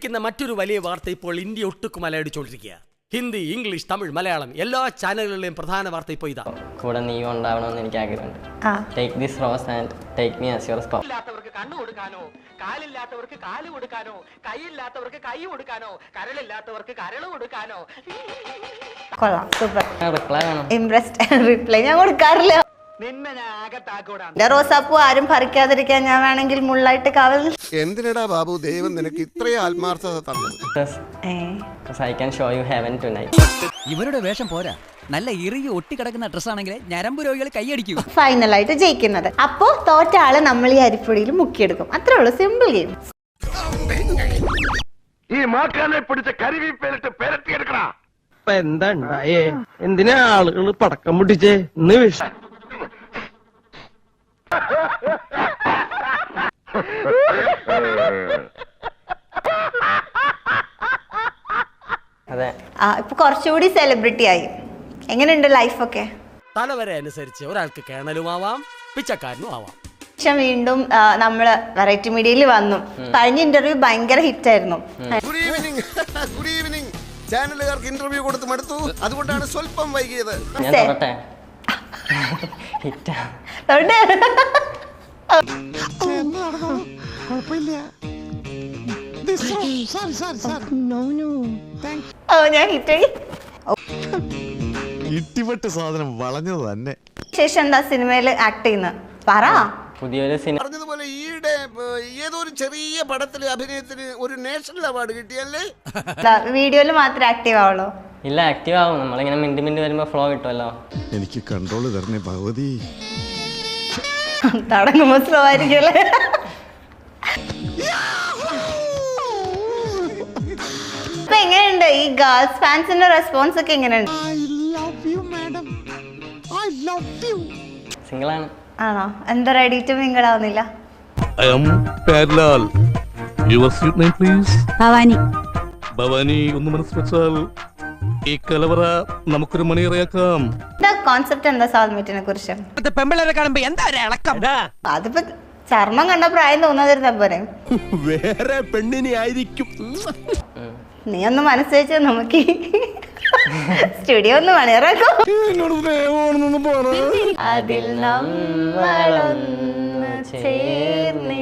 ഞെട്ടിക്കുന്ന മറ്റൊരു വലിയ വാർത്ത ഇപ്പോൾ ഇന്ത്യ ഒട്ടുക്കും അലയടിച്ചുകൊണ്ടിരിക്കുക. ഹിന്ദി, ഇംഗ്ലീഷ്, തമിഴ്, മലയാളം എല്ലാ ചാനലുകളിലെയും പ്രധാന വാർത്ത ഇപ്പോൾ ഇതാ. കൂടെ നീ ഉണ്ടാവണമെന്ന് എനിക്ക് ആഗ്രഹമുണ്ട്. Take this rose and take me as your spouse. ഇല്ലാത്തവർക്ക് കണ്ണു കൊടുക്കാനോ, കാലില്ലാത്തവർക്ക് കാല് കൊടുക്കാനോ, കൈയില്ലാത്തവർക്ക് കൈ കൊടുക്കാനോ, കരളില്ലാത്തവർക്ക് കരള് കൊടുക്കാനോ. കൊള്ളാം, സൂപ്പർ. റിപ്ലൈ വേണം. ഇംപ്രസ്ഡ്. റിപ്ലൈ ഞാൻ കൊടുക്കാറില്ല. നിന്നെ ഞാൻ ആകത്താക്കൂടാ. റോസാപ്പൂ ആരും പറിക്കാതിരിക്കാൻ ഞാൻ വേണമെങ്കിൽ മുള്ളായിട്ട് കാവൽ. എന്തിനടാ ബാബു ദൈവം നിനക്ക് ഇത്രയും ആത്മാർത്ഥത തന്നത്? Because I can show you heaven tonight. ഇവരുടെ വേഷം പോരാ, നല്ല ഇറുകി ഒട്ടിക്കിടക്കുന്ന ഡ്രസ്സാണെങ്കിൽ ഞരമ്പ് രോഗികൾ കൈയടിക്കും. ഫൈനലായിട്ട് ജയിക്കുന്നത്. അപ്പോ തോറ്റ ആള് നമ്മൾ ഈ അരിപ്പൊടിയിൽ മുക്കിയെടുക്കും. അത്രേ ഉള്ളൂ, സിമ്പിൾ ഗെയിം. ഈ മാക്കാനെ പിടിച്ച കരിവീപ്പേലിട്ട് പെരട്ടിയെടുക്കണ. എന്താ ഉണ്ടായേ? എന്തിനാ ആളുകൾ പടക്കം പൊട്ടിച്ചേ? ഇന്ന് വിഷ അതെ, ഇപ്പൊ കുറച്ചുകൂടി സെലിബ്രിറ്റി ആയി. എങ്ങനെയുണ്ട് ലൈഫൊക്കെ? തലവരെ അനുസരിച്ച് ഒരാൾക്ക് കേണലുമാവാം, പിച്ചക്കാരനും ആവാം. പക്ഷെ വീണ്ടും നമ്മള് വെറൈറ്റി മീഡിയയിൽ വന്നു. കഴിഞ്ഞ ഇന്റർവ്യൂ ഭയങ്കര ഹിറ്റ് ആയിരുന്നു. Good evening. Good evening. ചാനലുകാർക്ക് ഇന്റർവ്യൂ കൊടുത്ത് മടുത്തു, അതുകൊണ്ടാണ് സ്വല്പം വൈകിയത്. ഞാൻ തൊടട്ടെ? ഹിറ്റാ. ഞാൻ ഹിറ്റായി. ഇട്ടിപ്പെട്ട് സാധനം വളഞ്ഞത് തന്നെ. ശേഷം എന്താ സിനിമയിൽ ആക്ട് ചെയ്യുന്നത്? പറ. പുതിയൊരു സിനിമ പറഞ്ഞതുപോലെ ഈയിടെ ഏതോ ഒരു ചെറിയ പടത്തിലെ അഭിനയത്തിന് ഒരു നാഷണൽ അവാർഡ് കിട്ടിയല്ലേ? വീഡിയോയിൽ മാത്രമേ ആക്റ്റീവ് ആവുള്ളൂ. ഇല്ല, ആക്റ്റീവ് ആവും. നമ്മളിങ്ങനെ മിണ്ടി മിണ്ടി വരുമ്പോ ഫ്ലോ കിട്ടുമല്ലോ. എനിക്ക് കൺട്രോൾ തരണേ ഭഗവതി. തുടങ്ങുമ്പോ സ്ലോ ആയിരിക്കുമല്ലേ? ഇപ്പൊ എങ്ങനെയുണ്ട് ഈ ഗേൾസ് ഫാൻസിന്റെ റെസ്പോൺസ് ഒക്കെ എങ്ങനെയുണ്ട്? സിംഗിൾ ആണ്. ആണോ? എന്താ റെഡി ടു മിങ്കിൾ ആവുന്നില്ല? I am Padlal. Your sweet name please? Bhavani. Bhavani, ഒന്ന് മനസ്സ് വെച്ചാൽ ഈ കലവറ നമുക്കൊരു മണിയറയാക്കാം. എന്താ കോൺസെപ്റ്റ്? എന്താ സോൾമേറ്റിനെ കുറിച്ച്? പെമ്പിള്ളേരെ കാണുമ്പോ എന്താ ഒരു ഇളക്കം? അതിപ്പോ ചർമ്മം കണ്ട പ്രായം തോന്നാതിരുന്ന പോരെ. വേറെ പെണ്ണിനെ ആയിരിക്കും. നീ ഒന്ന് മനസ്സ് വെച്ചാൽ നമുക്ക് സ്റ്റുഡിയോ ഒന്ന് മണിയറാക്കും. അതിൽ നമ്മളൊന്ന് ചേർന്ന്